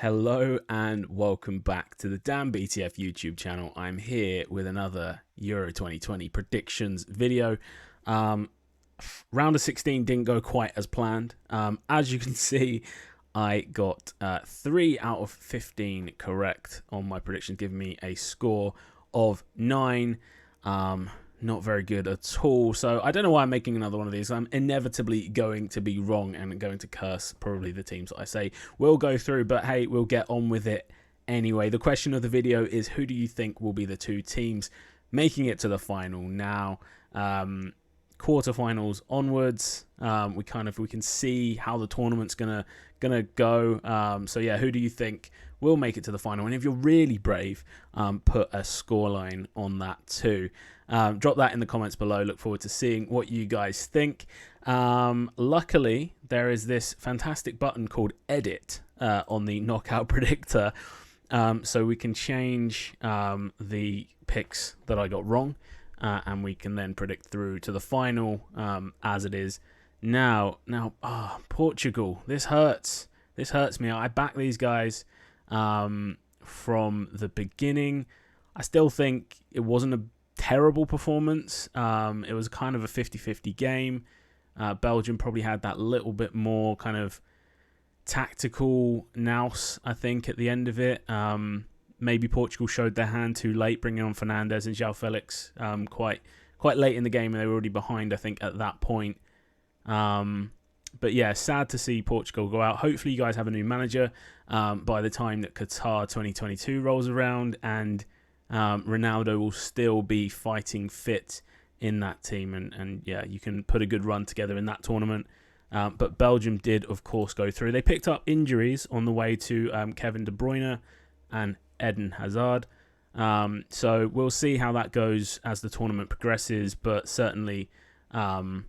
Hello and welcome back to the Dan BTF YouTube channel. I'm here with another Euro 2020 predictions video. Round of 16 didn't go quite as planned. As you can see, I got 3 out of 15 correct on my predictions, giving me a score of 9. Not very good at all. So I don't know why I'm making another one of these. I'm inevitably going to be wrong and going to curse probably the teams that I say will go through. But hey, we'll get on with it anyway. The question of the video is, who do you think will be the 2 teams making it to the final now? Quarterfinals onwards, we can see how the tournament's gonna go. So yeah, who do you think will make it to the final? And if you're really brave, put a scoreline on that too. Drop that in the comments below. Look forward to seeing what you guys think. Luckily, there is this fantastic button called Edit on the Knockout Predictor, so we can change the picks that I got wrong. And we can then predict through to the final as it is now. Portugal. This hurts. This hurts me. I backed these guys from the beginning. I still think it wasn't a terrible performance. It was kind of a 50-50 game. Belgium probably had that little bit more kind of tactical nous, I think, at the end of it. Maybe Portugal showed their hand too late, bringing on Fernandes and João Felix quite late in the game, and they were already behind, I think, at that point. But yeah, sad to see Portugal go out. Hopefully you guys have a new manager by the time that Qatar 2022 rolls around, and Ronaldo will still be fighting fit in that team. And yeah, you can put a good run together in that tournament. But Belgium did, of course, go through. They picked up injuries on the way to Kevin De Bruyne and Eden Hazard. So we'll see how that goes as the tournament progresses, but certainly, a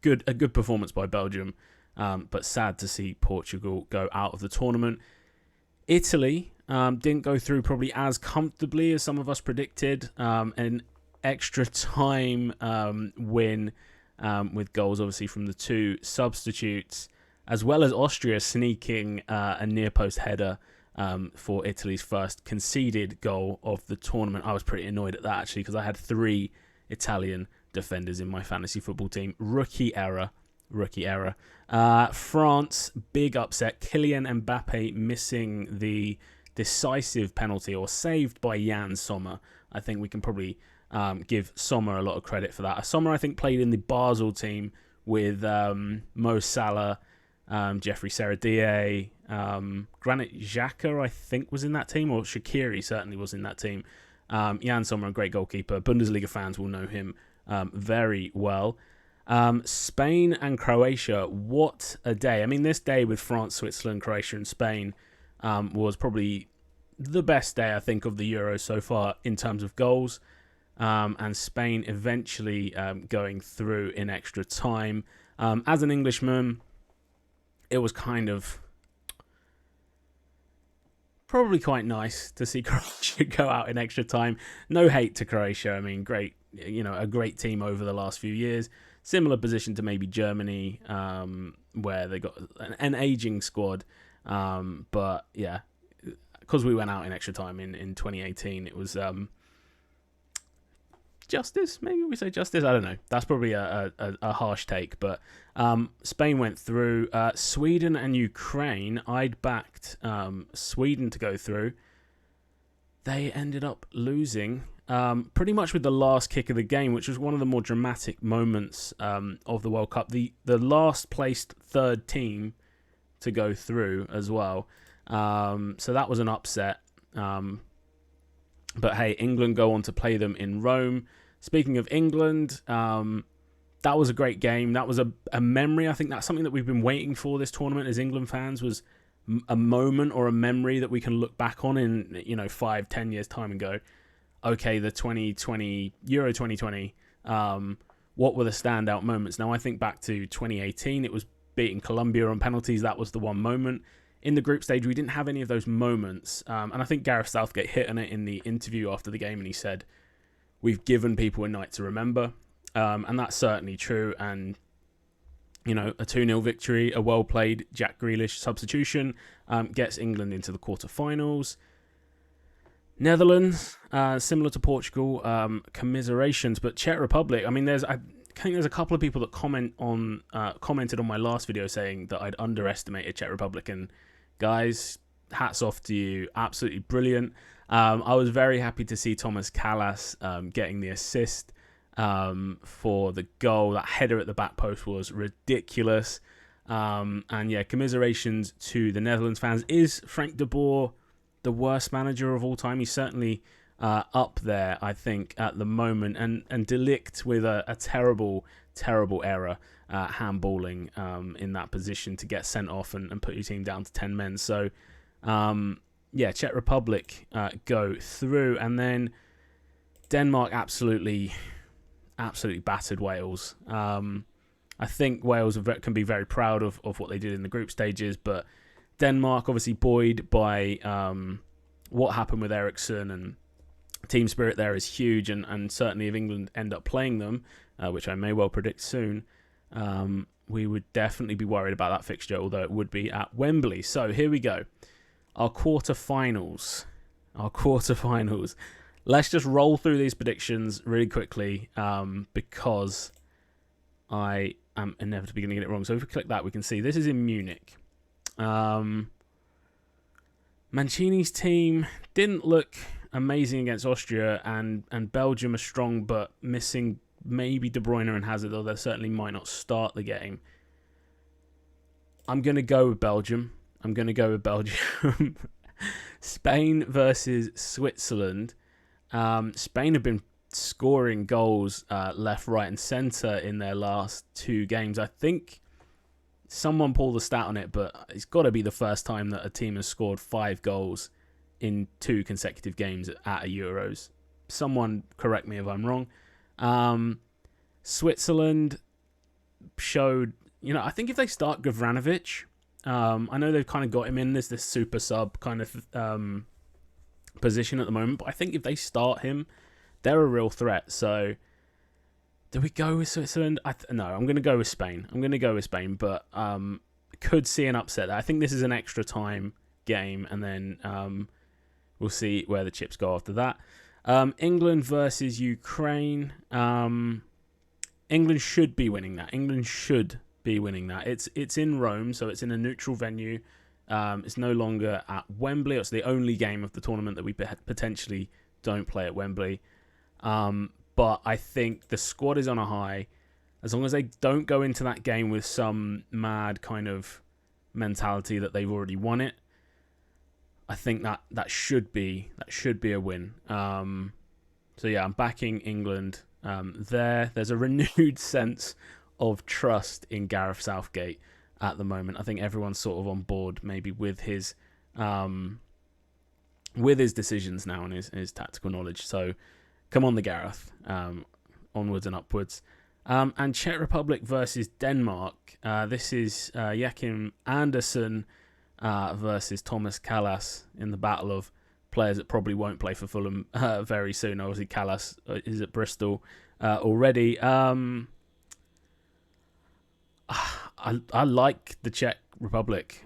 good performance by Belgium, but sad to see Portugal go out of the tournament. Italy didn't go through probably as comfortably as some of us predicted. An extra time win with goals, obviously, from the 2 substitutes, as well as Austria sneaking a near-post header for Italy's first conceded goal of the tournament. I was pretty annoyed at that, actually, because I had 3 Italian defenders in my fantasy football team. Rookie error. France, big upset. Kylian Mbappe missing the decisive penalty, or saved by Jan Sommer. I think we can probably give Sommer a lot of credit for that. Sommer, I think, played in the Basel team with Mo Salah, Jeffrey Saradier, Granit Xhaka, I think, was in that team, or Shaqiri certainly was in that team. Jan Sommer, a great goalkeeper. Bundesliga fans will know him very well. Spain and Croatia, what a day. I mean, this day with France, Switzerland, Croatia and Spain was probably the best day, I think, of the Euros so far in terms of goals. And Spain eventually going through in extra time. As an Englishman, it was kind of probably quite nice to see Croatia go out in extra time. No hate to Croatia. I mean, great, a great team over the last few years. Similar position to maybe Germany, where they got an aging squad. But yeah, because we went out in extra time in 2018, it was justice. Maybe we say justice. I don't know. That's probably a harsh take, but Spain went through. Sweden and Ukraine, I'd backed Sweden to go through. They ended up losing pretty much with the last kick of the game, which was one of the more dramatic moments of the World Cup. The last placed 3rd team to go through as well. So that was an upset. But hey, England go on to play them in Rome. Speaking of England, that was a great game. That was a memory. I think that's something that we've been waiting for this tournament as England fans, was a moment or a memory that we can look back on in 5-10 years time and go, okay, the 2020 Euro 2020, what were the standout moments? Now I think back to 2018, it was beating Colombia on penalties. That was the one moment. In the group stage, we didn't have any of those moments. And I think Gareth Southgate hit on it in the interview after the game, and he said, we've given people a night to remember. And that's certainly true. And a 2-0 victory, a well-played Jack Grealish substitution, gets England into the quarterfinals. Netherlands, similar to Portugal, commiserations, but Czech Republic, I think there's a couple of people that commented on my last video saying that I'd underestimated Czech Republic, and guys, hats off to you, absolutely brilliant. I was very happy to see Thomas Kallas getting the assist for the goal. That header at the back post was ridiculous. And yeah, commiserations to the Netherlands fans. Is Frank de Boer the worst manager of all time? He's certainly up there, I think, at the moment. And De Ligt with a terrible error, handballing in that position to get sent off and put your team down to 10 men. So, yeah, Czech Republic go through. And then Denmark absolutely battered Wales. I think Wales can be very proud of what they did in the group stages, but Denmark obviously buoyed by what happened with Eriksson, and team spirit there is huge, and certainly if England end up playing them, which I may well predict soon, we would definitely be worried about that fixture, although it would be at Wembley. So here we go. Our quarterfinals. Let's just roll through these predictions really quickly because I am inevitably going to get it wrong. So if we click that, we can see this is in Munich. Mancini's team didn't look amazing against Austria, and Belgium are strong but missing maybe De Bruyne and Hazard, although they certainly might not start the game. I'm going to go with Belgium. Spain versus Switzerland. Spain have been scoring goals left, right and centre in their last 2 games. I think someone pulled the stat on it, but it's got to be the first time that a team has scored 5 goals in 2 consecutive games at a Euros. Someone correct me if I'm wrong. Switzerland showed, I think if they start Gavranovic, I know they've kind of got him in this super sub kind of position at the moment, but I think if they start him, they're a real threat. So do we go with Switzerland? No, I'm going to go with Spain. But could see an upset there. I think this is an extra time game, and then we'll see where the chips go after that. England versus Ukraine. England should be winning that. It's in Rome, so it's in a neutral venue. It's no longer at Wembley. It's the only game of the tournament that we potentially don't play at Wembley. But I think the squad is on a high. As long as they don't go into that game with some mad kind of mentality that they've already won it, I think that should be a win. So yeah, I'm backing England there. There's a renewed sense of trust in Gareth Southgate at the moment. I think everyone's sort of on board maybe with his decisions now and his tactical knowledge. So come on, the Gareth. Onwards and upwards. And Czech Republic versus Denmark. This is Joachim Andersen versus Thomas Kallas in the battle of players that probably won't play for Fulham very soon. Obviously, Kallas is at Bristol already. I like the Czech Republic.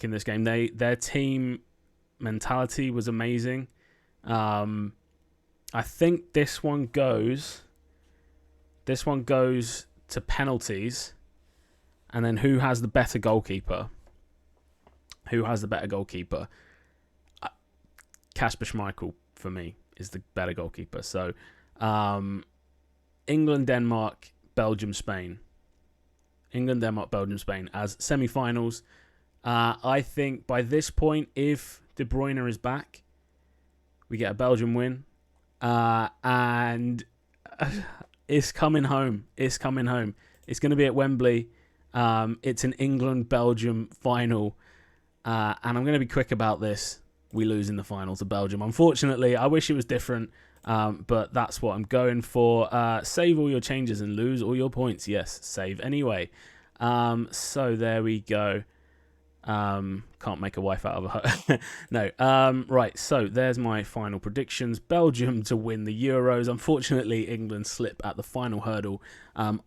In this game. Their team mentality was amazing. I think this one goes to penalties, and then who has the better goalkeeper? Kasper Schmeichel for me is the better goalkeeper. So England, Denmark, Belgium, Spain as semi-finals. I think by this point, if De Bruyne is back, we get a Belgium win. And it's coming home. It's going to be at Wembley. It's an England-Belgium final. And I'm going to be quick about this. We lose in the final to Belgium. Unfortunately, I wish it was different. But that's what I'm going for. Save all your changes and lose all your points. Yes, save anyway. So there we go. Can't make a wife out of her. No. Right, so there's my final predictions. Belgium to win the Euros. Unfortunately, England slip at the final hurdle.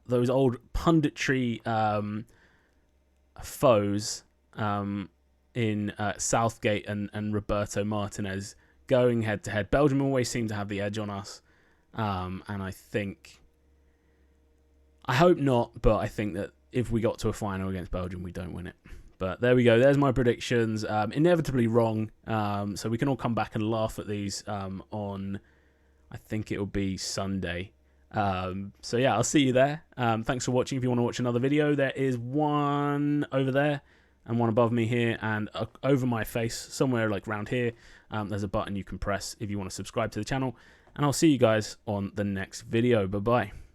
Those old punditry foes in Southgate and Roberto Martinez going head to head. Belgium always seem to have the edge on us. And I hope not, but I think that if we got to a final against Belgium, we don't win it. But there we go. There's my predictions. Inevitably wrong. So we can all come back and laugh at these on, I think it will be Sunday. So yeah, I'll see you there. Thanks for watching. If you want to watch another video, there is one over there and one above me here, and over my face, somewhere like around here, there's a button you can press if you want to subscribe to the channel. And I'll see you guys on the next video. Bye-bye.